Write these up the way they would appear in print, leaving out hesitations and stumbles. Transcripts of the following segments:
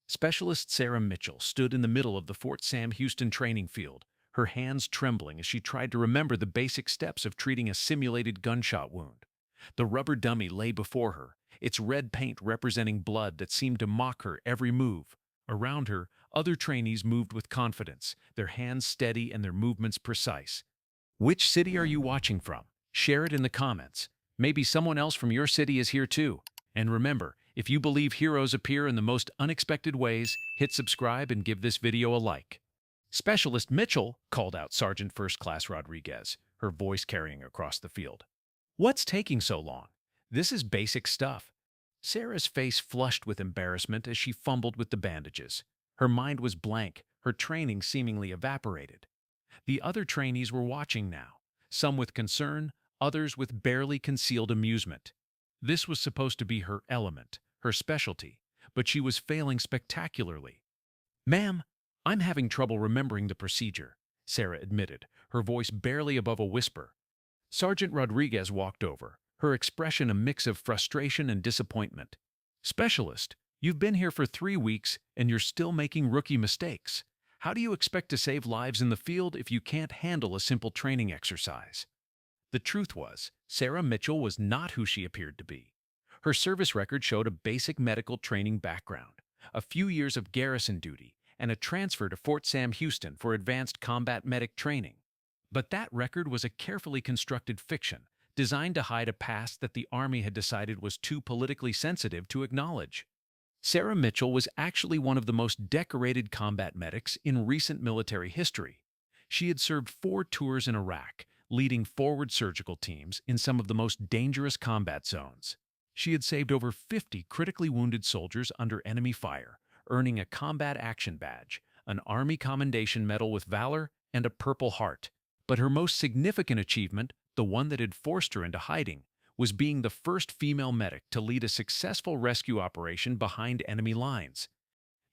Specialist Sarah Mitchell stood in the middle of the Fort Sam Houston training field, her hands trembling as she tried to remember the basic steps of treating a simulated gunshot wound. The rubber dummy lay before her, its red paint representing blood that seemed to mock her every move. Around her, other trainees moved with confidence, their hands steady and their movements precise. Which city are you watching from? Share it in the comments. Maybe someone else from your city is here too. And remember, if you believe heroes appear in the most unexpected ways, hit subscribe and give this video a like. Specialist Mitchell, called out Sergeant First Class Rodriguez, her voice carrying across the field. What's taking so long? This is basic stuff. Sarah's face flushed with embarrassment as she fumbled with the bandages. Her mind was blank, her training seemingly evaporated. The other trainees were watching now, some with concern, others with barely concealed amusement. This was supposed to be her element, her specialty, but she was failing spectacularly. Ma'am, I'm having trouble remembering the procedure, Sarah admitted, her voice barely above a whisper. Sergeant Rodriguez walked over, her expression a mix of frustration and disappointment. Specialist, you've been here for 3 weeks and you're still making rookie mistakes. How do you expect to save lives in the field if you can't handle a simple training exercise? The truth was, Sarah Mitchell was not who she appeared to be. Her service record showed a basic medical training background, a few years of garrison duty, and a transfer to Fort Sam Houston for advanced combat medic training. But that record was a carefully constructed fiction, designed to hide a past that the Army had decided was too politically sensitive to acknowledge. Sarah Mitchell was actually one of the most decorated combat medics in recent military history. She had served 4 tours in Iraq, leading forward surgical teams in some of the most dangerous combat zones. She had saved over 50 critically wounded soldiers under enemy fire, earning a Combat Action Badge, an Army Commendation Medal with Valor, and a Purple Heart. But her most significant achievement, the one that had forced her into hiding, was being the first female medic to lead a successful rescue operation behind enemy lines.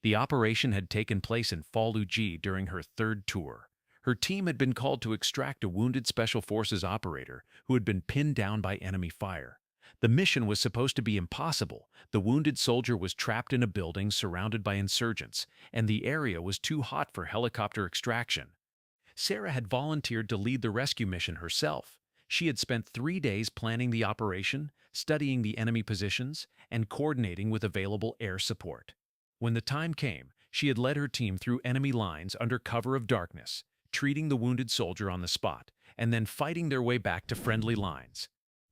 The operation had taken place in Fallujah during her 3rd tour. Her team had been called to extract a wounded Special Forces operator who had been pinned down by enemy fire. The mission was supposed to be impossible. The wounded soldier was trapped in a building surrounded by insurgents, and the area was too hot for helicopter extraction. Sarah had volunteered to lead the rescue mission herself. She had spent 3 days planning the operation, studying the enemy positions, and coordinating with available air support. When the time came, she had led her team through enemy lines under cover of darkness, treating the wounded soldier on the spot, and then fighting their way back to friendly lines.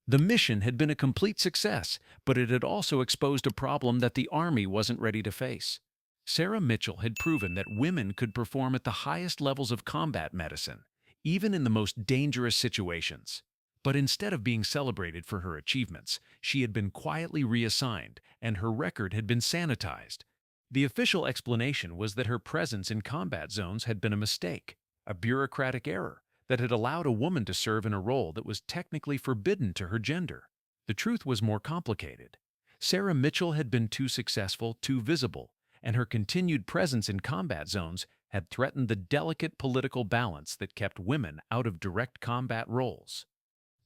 The mission had been a complete success, but it had also exposed a problem that the Army wasn't ready to face. Sarah Mitchell had proven that women could perform at the highest levels of combat medicine, even in the most dangerous situations. But instead of being celebrated for her achievements, she had been quietly reassigned, and her record had been sanitized. The official explanation was that her presence in combat zones had been a mistake, a bureaucratic error that had allowed a woman to serve in a role that was technically forbidden to her gender. The truth was more complicated. Sarah Mitchell had been too successful, too visible, and her continued presence in combat zones had threatened the delicate political balance that kept women out of direct combat roles.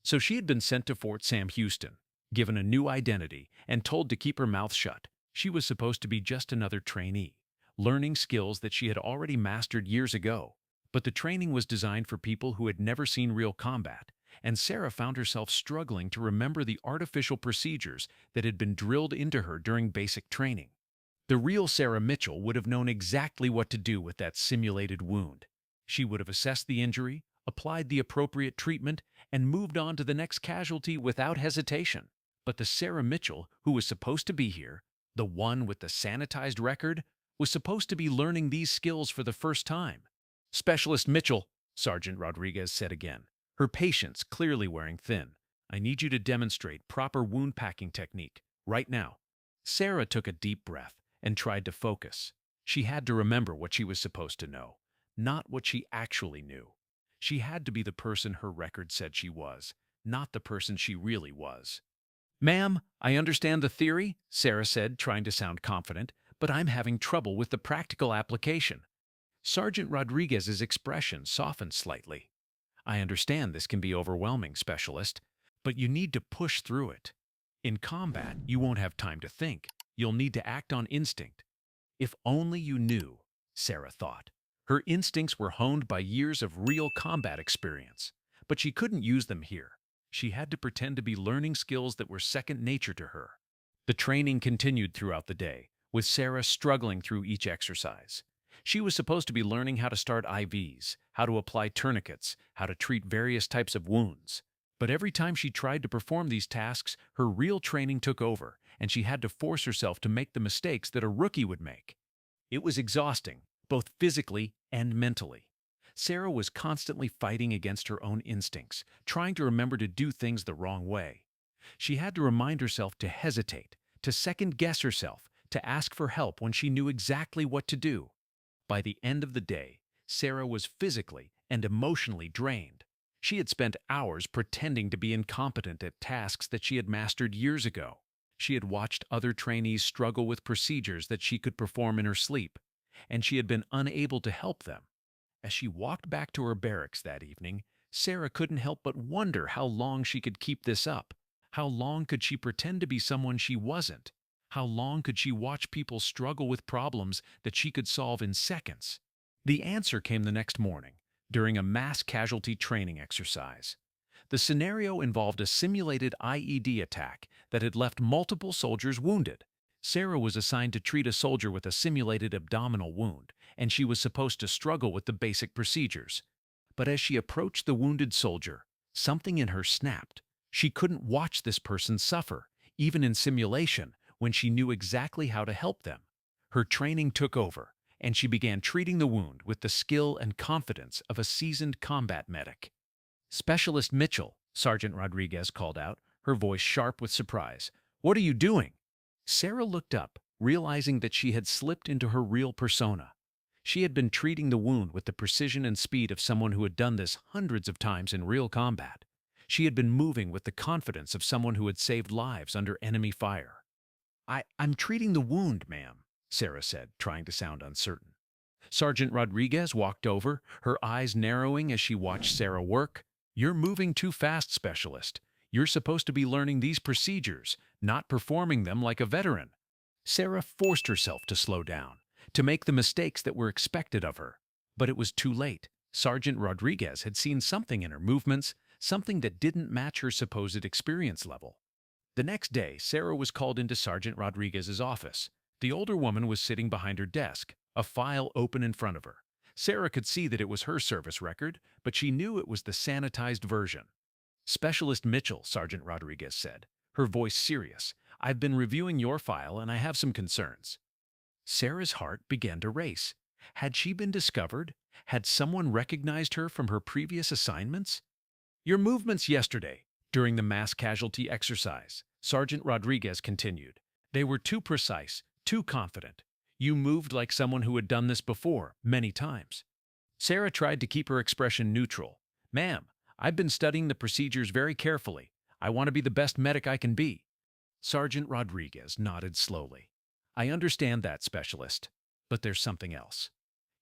So she had been sent to Fort Sam Houston, given a new identity, and told to keep her mouth shut. She was supposed to be just another trainee, learning skills that she had already mastered years ago. But the training was designed for people who had never seen real combat, and Sarah found herself struggling to remember the artificial procedures that had been drilled into her during basic training. The real Sarah Mitchell would have known exactly what to do with that simulated wound. She would have assessed the injury, applied the appropriate treatment, and moved on to the next casualty without hesitation. But the Sarah Mitchell who was supposed to be here, the one with the sanitized record, was supposed to be learning these skills for the first time. Specialist Mitchell, Sergeant Rodriguez said again, her patience clearly wearing thin. I need you to demonstrate proper wound packing technique, right now. Sarah took a deep breath and tried to focus. She had to remember what she was supposed to know, not what she actually knew. She had to be the person her record said she was, not the person she really was. Ma'am, I understand the theory, Sarah said, trying to sound confident, but I'm having trouble with the practical application. Sergeant Rodriguez's expression softened slightly. I understand this can be overwhelming, Specialist, but you need to push through it. In combat, you won't have time to think. You'll need to act on instinct. If only you knew, Sarah thought. Her instincts were honed by years of real combat experience, but she couldn't use them here. She had to pretend to be learning skills that were second nature to her. The training continued throughout the day, with Sarah struggling through each exercise. She was supposed to be learning how to start IVs, how to apply tourniquets, how to treat various types of wounds. But every time she tried to perform these tasks, her real training took over, and she had to force herself to make the mistakes that a rookie would make. It was exhausting, both physically and mentally. Sarah was constantly fighting against her own instincts, trying to remember to do things the wrong way. She had to remind herself to hesitate, to second-guess herself, to ask for help when she knew exactly what to do. By the end of the day, Sarah was physically and emotionally drained. She had spent hours pretending to be incompetent at tasks that she had mastered years ago. She had watched other trainees struggle with procedures that she could perform in her sleep, and she had been unable to help them. As she walked back to her barracks that evening, Sarah couldn't help but wonder how long she could keep this up. How long could she pretend to be someone she wasn't? How long could she watch people struggle with problems that she could solve in seconds? The answer came the next morning, during a mass casualty training exercise. The scenario involved a simulated IED attack that had left multiple soldiers wounded. Sarah was assigned to treat a soldier with a simulated abdominal wound, and she was supposed to struggle with the basic procedures. But as she approached the wounded soldier, something in her snapped. She couldn't watch this person suffer, even in simulation, when she knew exactly how to help them. Her training took over, and she began treating the wound with the skill and confidence of a seasoned combat medic. "Specialist Mitchell," Sergeant Rodriguez called out, her voice sharp with surprise. "What are you doing?" Sarah looked up, realizing that she had slipped into her real persona. She had been treating the wound with the precision and speed of someone who had done this hundreds of times in real combat. She had been moving with the confidence of someone who had saved lives under enemy fire. I'm treating the wound, ma'am," Sarah said, trying to sound uncertain. Sergeant Rodriguez walked over, her eyes narrowing as she watched Sarah work. "You're moving too fast, Specialist. You're supposed to be learning these procedures, not performing them like a veteran." Sarah forced herself to slow down, to make the mistakes that were expected of her. But it was too late. Sergeant Rodriguez had seen something in her movements, something that didn't match her supposed experience level. The next day, Sarah was called into Sergeant Rodriguez's office. The older woman was sitting behind her desk, a file open in front of her. Sarah could see that it was her service record, but she knew it was the sanitized version. "Specialist Mitchell," Sergeant Rodriguez said, her voice serious. "I've been reviewing your file and I have some concerns." Sarah's heart began to race. Had she been discovered? Had someone recognized her from her previous assignments? "Your movements yesterday, during the mass casualty exercise," Sergeant Rodriguez continued. "They were too precise, too confident. You moved like someone who had done this before, many times." Sarah tried to keep her expression neutral. "Ma'am, I've been studying the procedures very carefully. I want to be the best medic I can be." Sergeant Rodriguez nodded slowly. "I understand that, Specialist. But there's something else.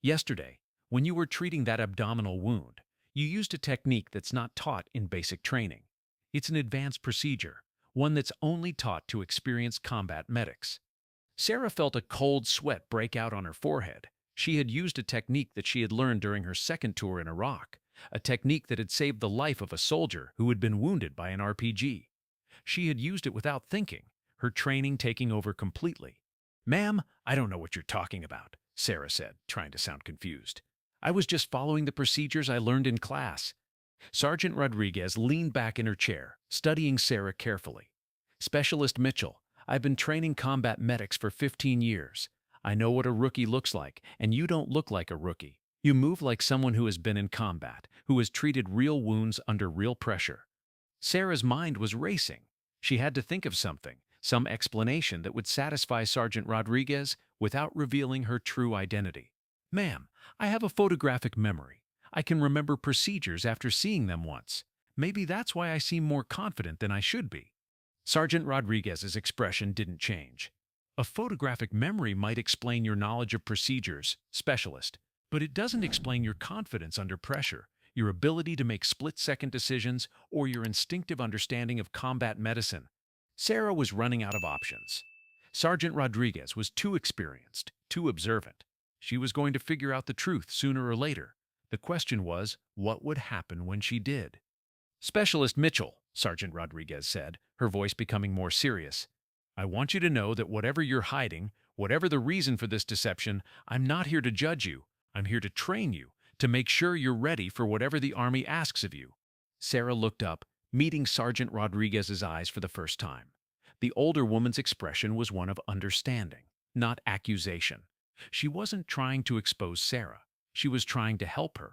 Yesterday, when you were treating that abdominal wound, you used a technique that's not taught in basic training. It's an advanced procedure, one that's only taught to experienced combat medics." Sarah felt a cold sweat break out on her forehead. She had used a technique that she had learned during her second tour in Iraq, a technique that had saved the life of a soldier who had been wounded by an RPG. She had used it without thinking, her training taking over completely. "Ma'am, I don't know what you're talking about," Sarah said, trying to sound confused. "I was just following the procedures I learned in class." Sergeant Rodriguez leaned back in her chair, studying Sarah carefully. "Specialist Mitchell, I've been training combat medics for 15 years. I know what a rookie looks like, and you don't look like a rookie. You move like someone who has been in combat, who has treated real wounds under real pressure." Sarah's mind was racing. She had to think of something, some explanation that would satisfy Sergeant Rodriguez without revealing her true identity. "Ma'am, I have a photographic memory. I can remember procedures after seeing them once. Maybe that's why I seem more confident than I should be." Sergeant Rodriguez's expression didn't change. "A photographic memory might explain your knowledge of procedures, Specialist, but it doesn't explain your confidence under pressure, your ability to make split-second decisions, or your instinctive understanding of combat medicine." Sarah was running out of options. Sergeant Rodriguez was too experienced, too observant. She was going to figure out the truth sooner or later. The question was, what would happen when she did? Specialist Mitchell, Sergeant Rodriguez said, her voice becoming more serious. I want you to know that whatever you're hiding, whatever the reason for this deception, I'm not here to judge you. I'm here to train you, to make sure you're ready for whatever the Army asks of you. Sarah looked up, meeting Sergeant Rodriguez's eyes for the first time. The older woman's expression was one of understanding, not accusation. She wasn't trying to expose Sarah. She was trying to help her.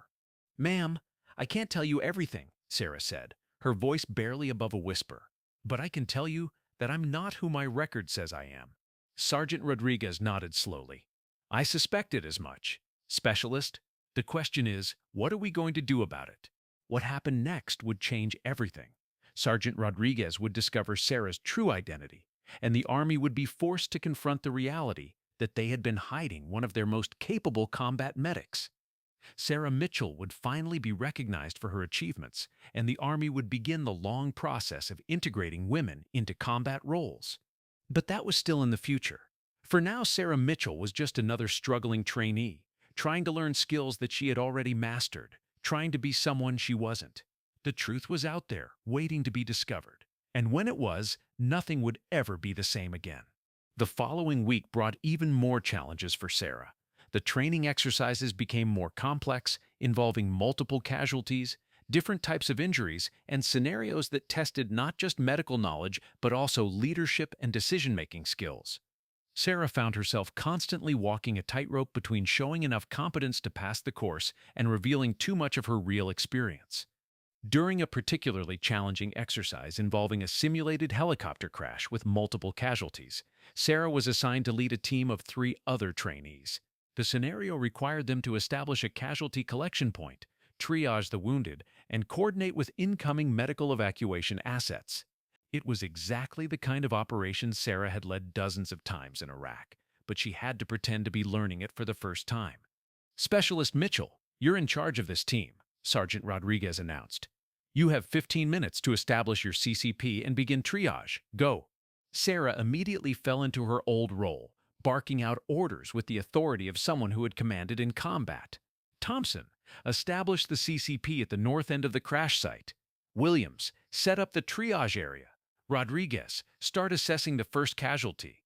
Ma'am, I can't tell you everything, Sarah said, her voice barely above a whisper. But I can tell you that I'm not who my record says I am. Sergeant Rodriguez nodded slowly. I suspected as much. Specialist, the question is, what are we going to do about it? What happened next would change everything. Sergeant Rodriguez would discover Sarah's true identity, and the Army would be forced to confront the reality that they had been hiding one of their most capable combat medics. Sarah Mitchell would finally be recognized for her achievements, and the Army would begin the long process of integrating women into combat roles. But that was still in the future. For now, Sarah Mitchell was just another struggling trainee, trying to learn skills that she had already mastered, trying to be someone she wasn't. The truth was out there, waiting to be discovered. And when it was, nothing would ever be the same again. The following week brought even more challenges for Sarah. The training exercises became more complex, involving multiple casualties, different types of injuries, and scenarios that tested not just medical knowledge but also leadership and decision-making skills. Sarah found herself constantly walking a tightrope between showing enough competence to pass the course and revealing too much of her real experience. During a particularly challenging exercise involving a simulated helicopter crash with multiple casualties, Sarah was assigned to lead a team of 3 other trainees. The scenario required them to establish a casualty collection point, triage the wounded, and coordinate with incoming medical evacuation assets. It was exactly the kind of operation Sarah had led dozens of times in Iraq, but she had to pretend to be learning it for the first time. Specialist Mitchell, you're in charge of this team, Sergeant Rodriguez announced. You have 15 minutes to establish your CCP and begin triage. Go. Sarah immediately fell into her old role, barking out orders with the authority of someone who had commanded in combat. Thompson, establish the CCP at the north end of the crash site. Williams, set up the triage area. Rodriguez, start assessing the first casualty.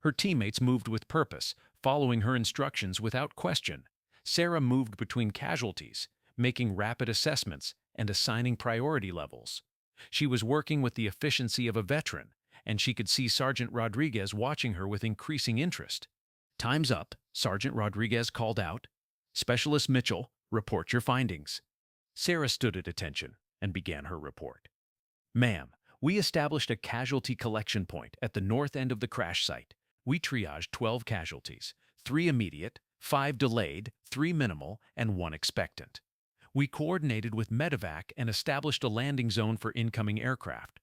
Her teammates moved with purpose, following her instructions without question. Sarah moved between casualties, making rapid assessments and assigning priority levels. She was working with the efficiency of a veteran, and she could see Sergeant Rodriguez watching her with increasing interest. Time's up, Sergeant Rodriguez called out. Specialist Mitchell, report your findings. Sarah stood at attention and began her report. Ma'am, we established a casualty collection point at the north end of the crash site. We triaged 12 casualties, 3 immediate, 5 delayed, 3 minimal, and 1 expectant. We coordinated with medevac and established a landing zone for incoming aircraft.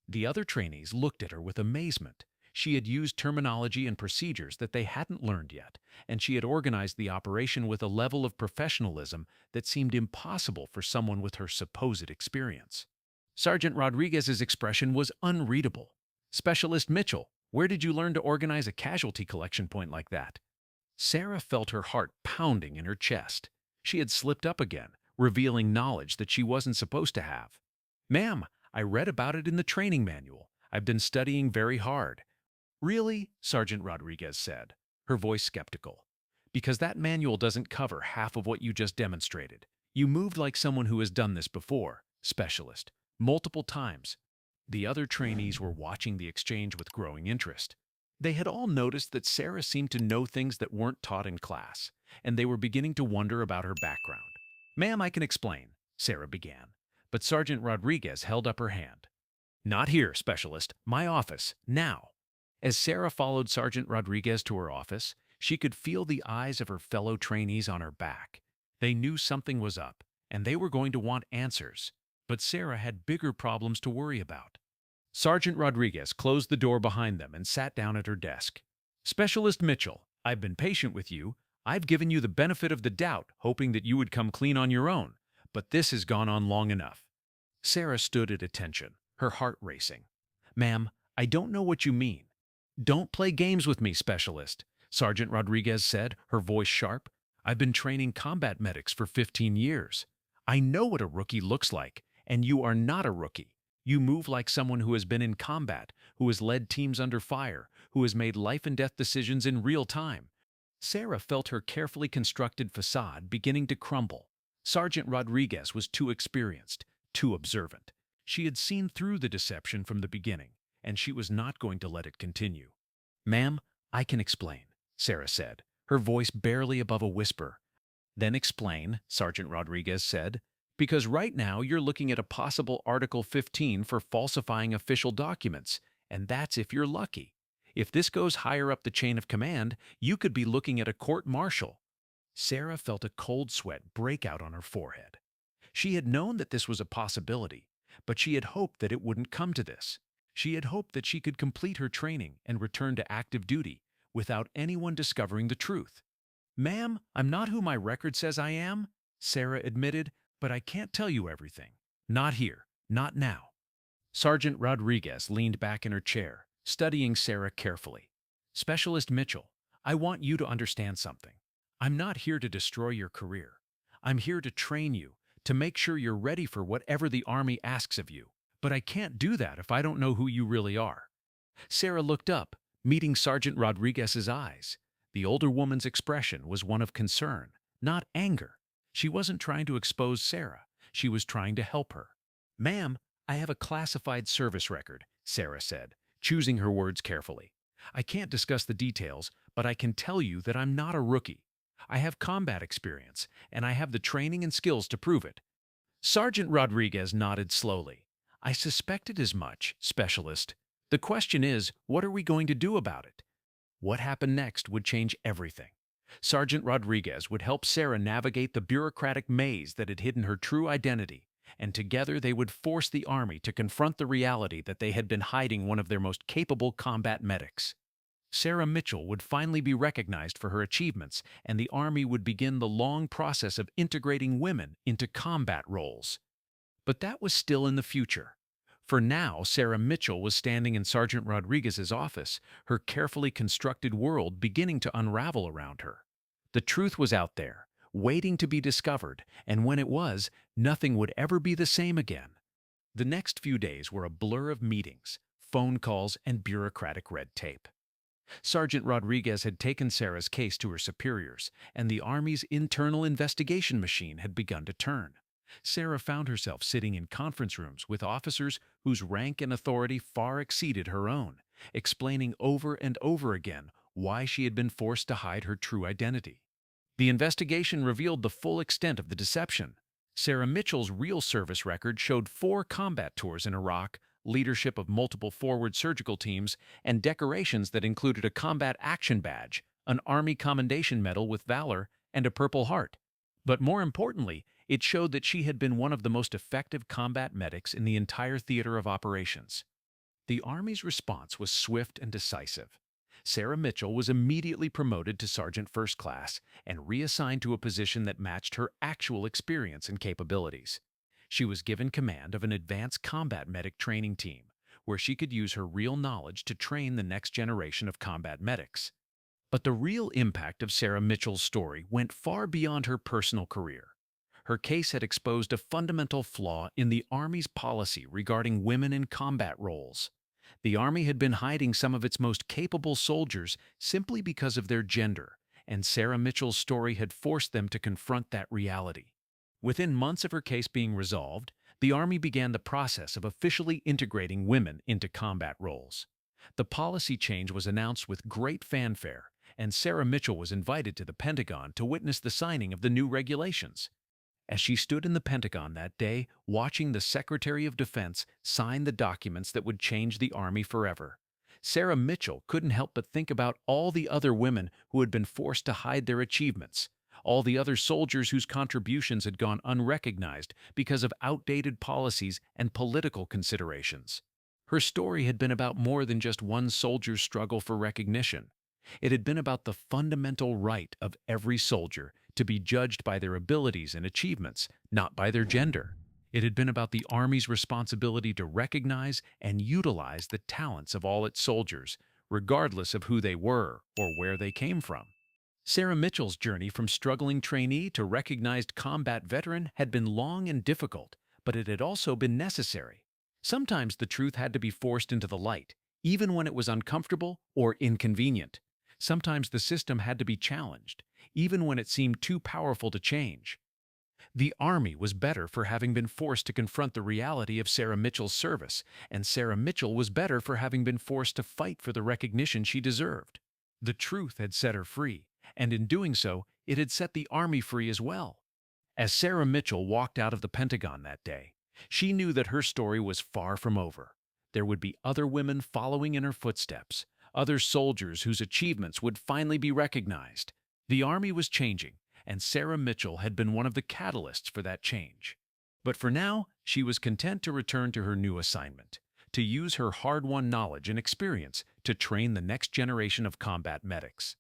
The other trainees looked at her with amazement. She had used terminology and procedures that they hadn't learned yet, and she had organized the operation with a level of professionalism that seemed impossible for someone with her supposed experience. Sergeant Rodriguez's expression was unreadable. Specialist Mitchell, where did you learn to organize a casualty collection point like that? Sarah felt her heart pounding in her chest. She had slipped up again, revealing knowledge that she wasn't supposed to have. Ma'am, I read about it in the training manual. I've been studying very hard. Really? Sergeant Rodriguez said, her voice skeptical. Because that manual doesn't cover half of what you just demonstrated. You moved like someone who has done this before, Specialist, multiple times. The other trainees were watching the exchange with growing interest. They had all noticed that Sarah seemed to know things that weren't taught in class, and they were beginning to wonder about her background. Ma'am, I can explain, Sarah began, but Sergeant Rodriguez held up her hand. Not here, Specialist. My office, now. As Sarah followed Sergeant Rodriguez to her office, she could feel the eyes of her fellow trainees on her back. They knew something was up, and they were going to want answers. But Sarah had bigger problems to worry about. Sergeant Rodriguez closed the door behind them and sat down at her desk. Specialist Mitchell, I've been patient with you. I've given you the benefit of the doubt, hoping that you would come clean on your own. But this has gone on long enough. Sarah stood at attention, her heart racing. Ma'am, I don't know what you mean. "Don't play games with me, Specialist," Sergeant Rodriguez said, her voice sharp. "I've been training combat medics for 15 years. I know what a rookie looks like, and you are not a rookie. You move like someone who has been in combat, who has led teams under fire, who has made life-and-death decisions in real time." Sarah felt her carefully constructed facade beginning to crumble. Sergeant Rodriguez was too experienced, too observant. She had seen through the deception from the beginning, and she was not going to let it continue. "Ma'am, I can explain," Sarah said, her voice barely above a whisper. "Then explain," Sergeant Rodriguez said, "because right now you're looking at a possible Article 15 for falsifying official documents, and that's if you're lucky. If this goes higher up the chain of command, you could be looking at a court-martial." Sarah felt a cold sweat break out on her forehead. She had known that this was a possibility, but she had hoped that it wouldn't come to this. She had hoped that she could complete her training and return to active duty without anyone discovering the truth. "Ma'am, I'm not who my record says I am," Sarah admitted, "but I can't tell you everything. Not here. Not now." Sergeant Rodriguez leaned back in her chair, studying Sarah carefully. "Specialist Mitchell, I want you to understand something. I'm not here to destroy your career. I'm here to train you, to make sure you're ready for whatever the Army asks of you. But I can't do that if I don't know who you really are." Sarah looked up, meeting Sergeant Rodriguez's eyes. The older woman's expression was one of concern, not anger. She wasn't trying to expose Sarah. She was trying to help her. "Ma'am, I have a classified service record," Sarah said, choosing her words carefully. "I can't discuss the details, but I can tell you that I'm not a rookie. I have combat experience, and I have the training and skills to prove it." Sergeant Rodriguez nodded slowly. "I suspected as much, Specialist. The question is, what are we going to do about it?" What happened next would change everything. Sergeant Rodriguez would help Sarah navigate the bureaucratic maze that had hidden her true identity, and together they would force the Army to confront the reality that they had been hiding one of their most capable combat medics. Sarah Mitchell would finally be recognized for her achievements, and the Army would begin the long process of integrating women into combat roles. But that was still in the future. For now, Sarah Mitchell was standing in Sergeant Rodriguez's office, her carefully constructed world beginning to unravel around her. The truth was out there, waiting to be discovered, and when it was, nothing would ever be the same again. The next few days were a blur of meetings, phone calls, and bureaucratic red tape. Sergeant Rodriguez had taken Sarah's case to her superiors, and the Army's internal investigation machine had begun to turn. Sarah found herself sitting in conference rooms with officers whose rank and authority far exceeded her own, explaining over and over again why she had been forced to hide her true identity. The investigation revealed the full extent of the deception. Sarah Mitchell's real service record showed 4 combat tours in Iraq, leadership of multiple forward surgical teams, and decorations that included a Combat Action Badge, an Army Commendation Medal with Valor, and a Purple Heart. But more importantly, it showed that she had been one of the most effective combat medics in the entire theater of operations. The Army's response was swift and decisive. Sarah Mitchell was immediately promoted to Sergeant First Class and reassigned to a position that matched her actual experience and capabilities. She was given command of an advanced combat medic training team, where she could use her real knowledge to train the next generation of combat medics. But the real impact of Sarah Mitchell's story went far beyond her personal career. Her case had exposed a fundamental flaw in the Army's policy regarding women in combat roles. The Army had been hiding some of its most capable soldiers simply because of their gender, and Sarah Mitchell's story had forced them to confront that reality. Within months of her case being resolved, the Army began the process of officially integrating women into combat roles. The policy change was announced with great fanfare, and Sarah Mitchell was invited to the Pentagon to witness the signing of the new regulations. As she stood in the Pentagon that day, watching the Secretary of Defense sign the documents that would change the Army forever, Sarah Mitchell couldn't help but think about all the other women who had been forced to hide their achievements, all the other soldiers whose contributions had gone unrecognized because of outdated policies and political considerations. Her story had been about more than just one soldier's struggle for recognition. It had been about the fundamental right of every soldier to be judged by their abilities and achievements, not by their gender. It had been about the Army's responsibility to recognize and utilize the talents of all its soldiers, regardless of who they were or where they came from. Sarah Mitchell's journey from struggling trainee to recognized combat veteran had been long and difficult, but it had also been necessary. Sometimes the truth had to be forced into the light, even when it was uncomfortable or inconvenient. Sometimes the system had to be challenged, even when it seemed too powerful to change. The Army was better for having been forced to confront the reality of Sarah Mitchell's service, and Sarah Mitchell was better for having been forced to fight for the recognition she deserved. The truth had set her free, and in doing so, it had set the Army free as well. As Sarah Mitchell walked out of the Pentagon that day, she knew that her story was far from over. There would be other women following in her footsteps, other soldiers whose achievements would finally be recognized. The Army was changing, and Sarah Mitchell had been one of the catalysts for that change. But for now, she was content to return to her new assignment, to use her hard-won knowledge and experience to train the next generation of combat medics.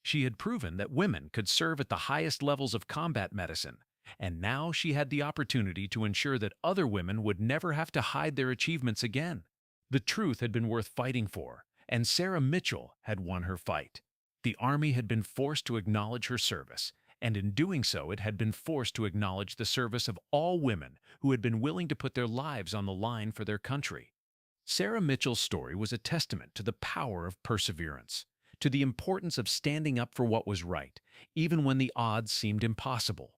She had proven that women could serve at the highest levels of combat medicine, and now she had the opportunity to ensure that other women would never have to hide their achievements again. The truth had been worth fighting for, and Sarah Mitchell had won her fight. The Army had been forced to acknowledge her service, and in doing so it had been forced to acknowledge the service of all women who had been willing to put their lives on the line for their country. Sarah Mitchell's story was a testament to the power of perseverance, to the importance of standing up for what was right, even when the odds seemed impossible.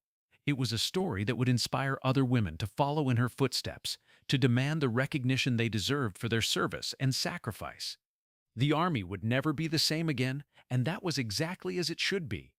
It was a story that would inspire other women to follow in her footsteps, to demand the recognition they deserved for their service and sacrifice. The Army would never be the same again, and that was exactly as it should be.